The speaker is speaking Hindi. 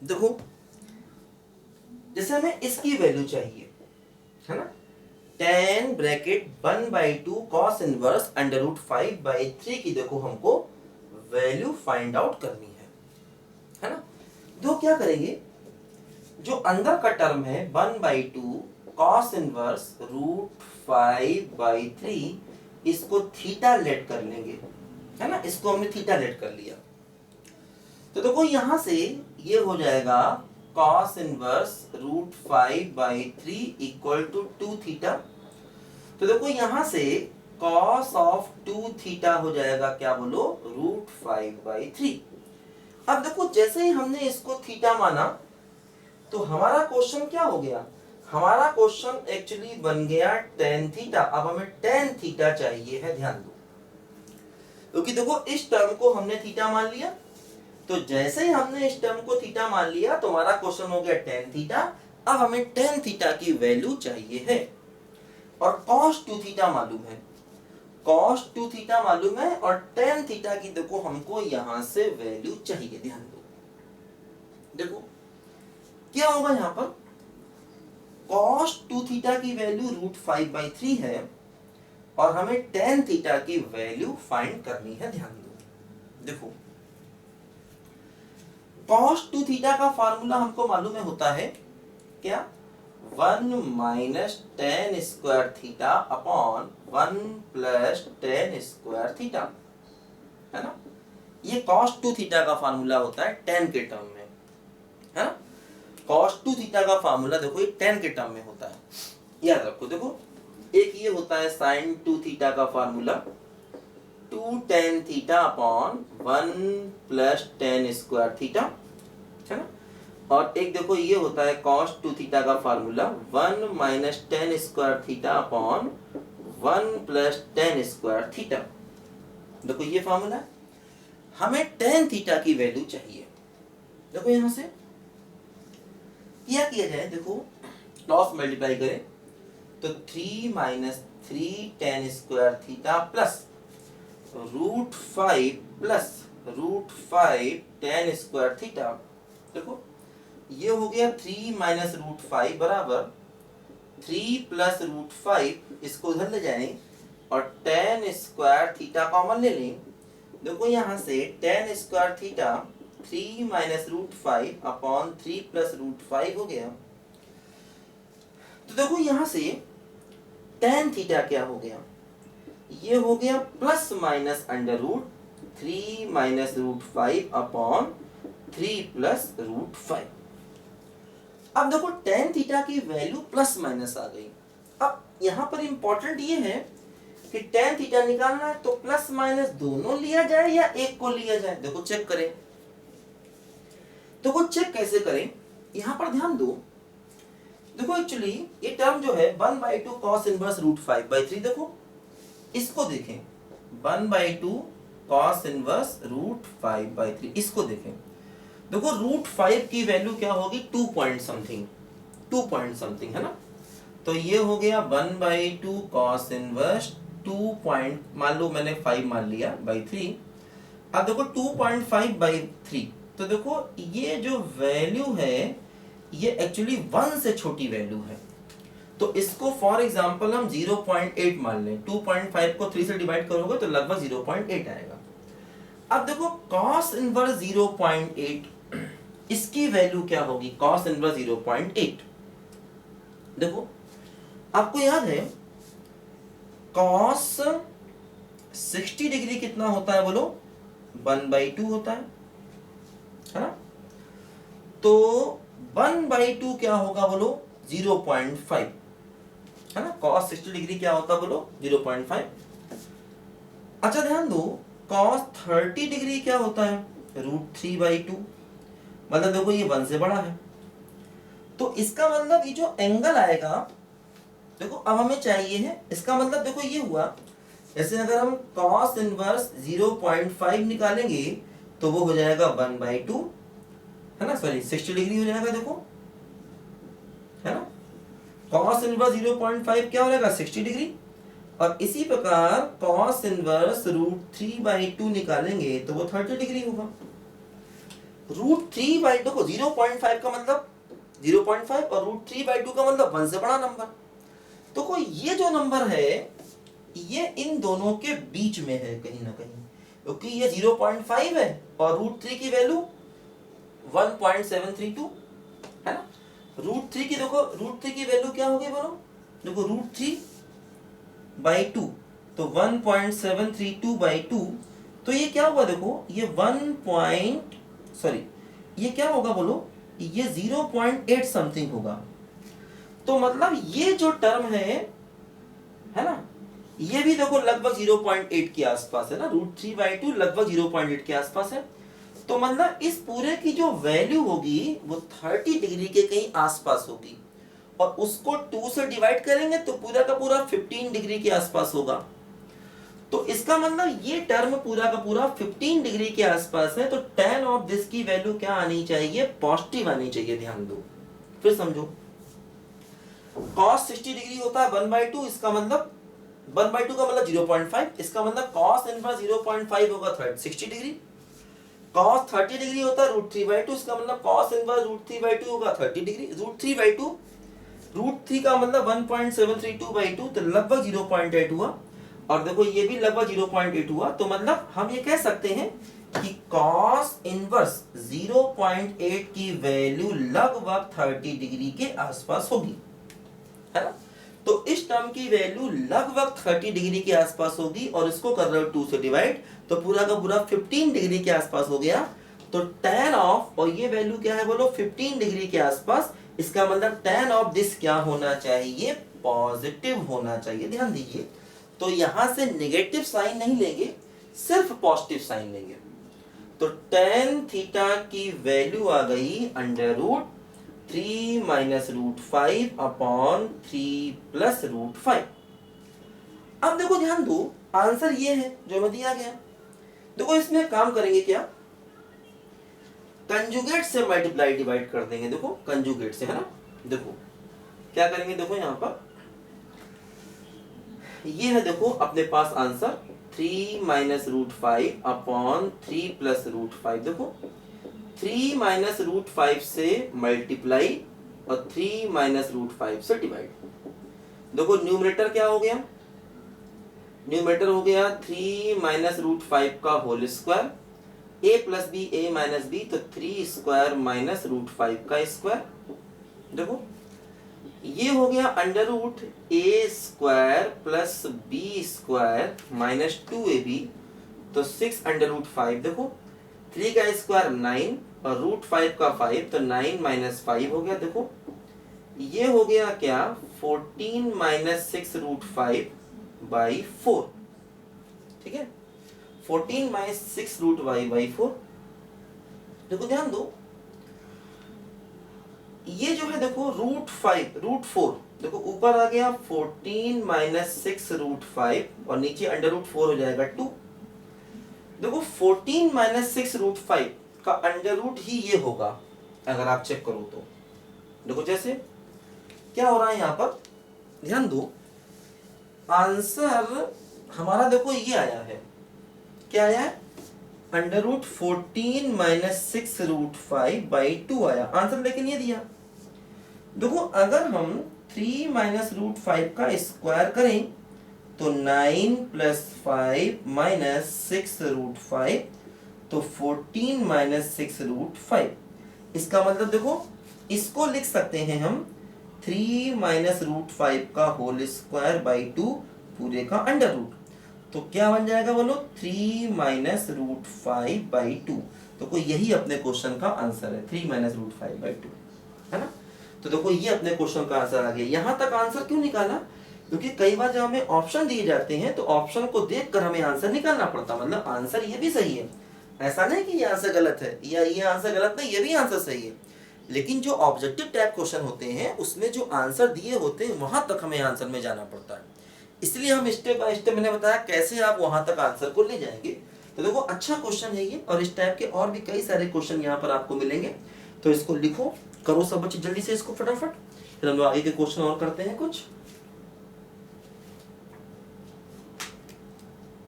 देखो जैसे हमें इसकी वैल्यू चाहिए, है ना, tan bracket 1/2 cos inverse under root 5/3 की देखो हमको वैल्यू फाइंड आउट करनी है ना। तो क्या करेंगे, जो अंदर का टर्म है 1/2 cos इनवर्स रूट 5/3 इसको थीटा लेट कर लेंगे, है ना, इसको हमने थीटा लेट कर लिया। तो देखो यहां से ये हो जाएगा cos inverse root 5/3 equal to 2 theta. तो देखो यहां से cos ऑफ 2 थीटा हो जाएगा क्या बोलो, रूट 5/3। अब देखो जैसे ही हमने इसको थीटा माना तो हमारा क्वेश्चन क्या हो गया, हमारा क्वेश्चन एक्चुअली बन गया tan थीटा। अब हमें tan थीटा चाहिए है, ध्यान दो, क्योंकि देखो इस टर्म को हमने थीटा मान लिया, तो जैसे ही हमने इस टर्म को थीटा मान लिया तो हमारा क्वेश्चन हो गया tan थीटा। अब हमें tan थीटा की वैल्यू चाहिए है, और cos 2 थीटा मालूम है, cos 2 थीटा मालूम है, और tan थीटा की देखो हमको यहां से वैल्यू चाहिए। ध्यान दो, देखो क्या होगा यहां पर, cos 2 थीटा की वैल्यू रूट 5/3 है, और हमें tan थीटा की वैल्यू फाइंड करनी है। ध्यान दो, देखो cos 2 थीटा का फार्मूला हमको मालूम है होता है क्या, 1 minus tan square theta upon 1 plus tan square theta, है ना। ये cos 2 थीटा का फार्मूला होता है tan के टर्म में, है ना। cos 2 थीटा का फार्मूला देखो ये tan के टर्म में होता है, याद रखो। देखो एक ये होता है sin 2 थीटा का formula 2 tan theta upon 1 plus tan square theta, है ना। और एक देखो ये होता है cos 2 थीटा का formula 1 minus tan square theta upon 1 plus tan square theta. देखो ये फार्मूला, हमें tan थीटा की वैल्यू चाहिए। देखो यहां से क्या किया जाए, देखो क्रॉस मल्टीप्लाई करें तो 3 minus 3 tan square theta plus root 5 plus root 5 tan square theta. देखो ये हो गया 3 माइनस रूट 5 बराबर 3 प्लस रूट 5, इसको उधर ले जाएं और tan स्क्वायर थीटा कॉमन ले लें। देखो यहां से tan square theta 3 minus root 5 upon 3 plus root 5 हो गया। तो देखो यहां से tan थीटा क्या हो गया, ये हो गया plus minus under root 3 minus root 5 upon 3 plus root 5। अब देखो tan थीटा की वैल्यू प्लस माइनस आ गई। अब यहां पर इंपॉर्टेंट ये है कि tan थीटा निकालना है तो प्लस माइनस दोनों लिया जाए या एक को लिया जाए। देखो चेक करें, तो वो चेक कैसे करें, यहां पर ध्यान दो। देखो एक्चुअली ये टर्म जो है 1/2 cos इनवर्स रूट 5/3, देखो इसको देखें 1/2 cos इनवर्स रूट 5/3, इसको देखें। देखो रूट 5 की वैल्यू क्या होगी, 2 पॉइंट समथिंग, है ना। तो ये हो गया 1/2 cos इनवर्स 2 पॉइंट, मान लो मैंने 5 मान लिया बाई 3। अब देखो 2.5/3, तो देखो ये जो वैल्यू है ये एक्चुअली 1 से छोटी वैल्यू है, तो इसको फॉर एग्जांपल हम 0.8 मान लें। 2.5 को 3 से डिवाइड करोगे तो लगभग 0.8 आएगा। अब देखो cos इनवर्स 0.8, इसकी वैल्यू क्या होगी, cos इनवर्स 0.8। देखो आपको याद है cos 60 डिग्री कितना होता है बोलो, 1/2 होता है ना। तो 1/2 क्या होगा बोलो, 0.5, है ना। cos 60 डिग्री क्या होता है बोलो, 0.5। अच्छा ध्यान दो, cos 30 डिग्री क्या होता है, √3/2, मतलब देखो ये 1 से बड़ा है। तो इसका मतलब ये जो एंगल आएगा, देखो अब हमें चाहिए है, इसका मतलब देखो ये हुआ, जैसे अगर हम cos इनवर्स 0.5 निकालेंगे तो वो हो जाएगा 1/2, है ना, सॉरी 60 डिग्री हो जाएगा, देखो है ना। cos इनवर्स 0.5 क्या हो जाएगा, 60 डिग्री। और इसी प्रकार cos इनवर्स √3/2 निकालेंगे तो वो 30 डिग्री होगा। √3/2 देखो 0.5 का मतलब 0.5 और √3/2 का मतलब 1 से बड़ा नंबर। तो कोई ये जो नंबर है ये इन दोनों के बीच में है कहीं ना कहीं, क्योंकि ये 0.5 है और √3 की वैल्यू 1.732 है ना। √3 की देखो √3 की वैल्यू क्या होगी बोलो, देखो √3/2 तो 1.732/2, तो ये क्या हुआ देखो ये ये क्या होगा बोलो, ये 0.8 समथिंग होगा। तो मतलब ये जो टर्म है ना, ये भी देखो लगभग 0.8 के आसपास है ना, √3/2 लगभग 0.8 के आसपास है। तो मतलब इस पूरे की जो वैल्यू होगी वो 30 डिग्री के कहीं आसपास होगी, और उसको 2 से डिवाइड करेंगे तो पूरा का पूरा 15 डिग्री के आसपास होगा। तो इसका मतलब ये टर्म पूरा का पूरा 15 डिग्री के आसपास है, तो tan ऑफ दिस की वैल्यू क्या आनी चाहिए, पॉजिटिव आनी चाहिए। ध्यान दो फिर समझो, cos 60 डिग्री होता है 1/2, इसका मतलब 1/2 का मतलब 0.5, इसका मतलब cos इनवर्स 0.5 होगा 60 डिग्री। cos 30 डिग्री होता है √3/2, इसका मतलब cos इनवर्स √3/2 होगा 30 डिग्री। √3 का मतलब 1.732/2, तो लगभग 0.8 हुआ, और देखो ये भी लगभग 0.8 हुआ। तो मतलब हम ये कह सकते हैं कि cos इनवर्स 0.8 की वैल्यू लगभग 30 डिग्री के आसपास होगी, है ना। तो इस टर्म की वैल्यू लगभग 30 डिग्री के आसपास होगी, और इसको कर रहे हो 2 से डिवाइड, तो पूरा का पूरा 15 डिग्री के आसपास हो गया। तो tan ऑफ, और ये वैल्यू क्या है बोलो 15 डिग्री के आसपास, इसका मतलब tan ऑफ दिस क्या होना चाहिए, पॉजिटिव होना चाहिए। ध्यान दीजिए, तो यहां से नेगेटिव साइन नहीं लेंगे, सिर्फ पॉजिटिव साइन लेंगे। तो tan थीटा की वैल्यू आ गई √3 - √5/3 + √5। अब देखो ध्यान दो, आंसर ये है जो हमें दिया गया। देखो इसमें काम करेंगे क्या, कंजुगेट से मल्टीप्लाई डिवाइड कर देंगे। देखो कंजुगेट से, है ना। देखो क्या करेंगे, देखो यहां पर ये है, देखो अपने पास आंसर 3 - √5/3 + √5। देखो 3 - √5 से मल्टीप्लाई और 3 - √5 से डिवाइड। देखो न्यूमरेटर क्या हो गया, न्यूमरेटर हो गया 3 - √5 का whole square, a + b a - b, तो 3 स्क्वायर - √5 का स्क्वायर। देखो ये हो गया √a² + b² - 2ab, तो 6 √5। देखो 3 का स्क्वायर 9 और √5 का 5, तो 9 - 5 हो गया। देखो ये हो गया क्या, 14 - 6 √5/4, ठीक है, 14 - 6 √5/4। देखो ध्यान दो, ये जो है देखो √4, देखो ऊपर आ गया 14 - 6 √5 और नीचे √4 हो जाएगा 2। देखो 14 - 6 √5 का अंडर ही ये होगा, अगर आप चेक करो तो। देखो जैसे क्या हो रहा है यहाँ पर, ध्यान दो, आंसर हमारा देखो ये आया है, क्या आया है, √14 - 6 √5/2 आया आंसर, लेकिन ये दिया। देखो अगर हम 3 - √5 का स्क्वायर करें तो 9 + 5 - 6 √5, तो 14 - 6 √5। इसका मतलब देखो इसको लिख सकते हैं हम 3 - √5 का होल स्क्वायर बाई 2 पूरे का अंडर रूट, तो क्या बन जाएगा बोलो 3 - √5/2। तो कोई यही अपने क्वेश्चन का आंसर है, 3 - √5/2, है ना। तो देखो ये अपने क्वेश्चन का आंसर आ गया। यहां तक आंसर क्यों निकाला, क्योंकि कई बार जब हमें ऑप्शन दिए जाते हैं तो ऑप्शन को देखकर हमें आंसर निकालना पड़ता, मतलब आंसर ये भी सही है, ऐसा नहीं कि ये आंसर गलत है या ये आंसर गलत नहीं, ये भी आंसर सही है। लेकिन जो ऑब्जेक्टिव टाइप क्वेश्चन होते हैं उसमें जो आंसर दिए होते हैं वहां तक हमें आंसर में जाना पड़ता है, इसलिए हम स्टेप बाय स्टेप मैंने बताया कैसे आप वहां तक आंसर को ले जाएंगे। तो देखो अच्छा क्वेश्चन है ये, और इस टाइप के और भी कई सारे क्वेश्चन यहाँ पर आपको मिलेंगे, तो इसको लिखो, करो सब बच्चे जल्दी से इसको फटाफट, फिर हम लोग आगे के क्वेश्चन और करते हैं कुछ।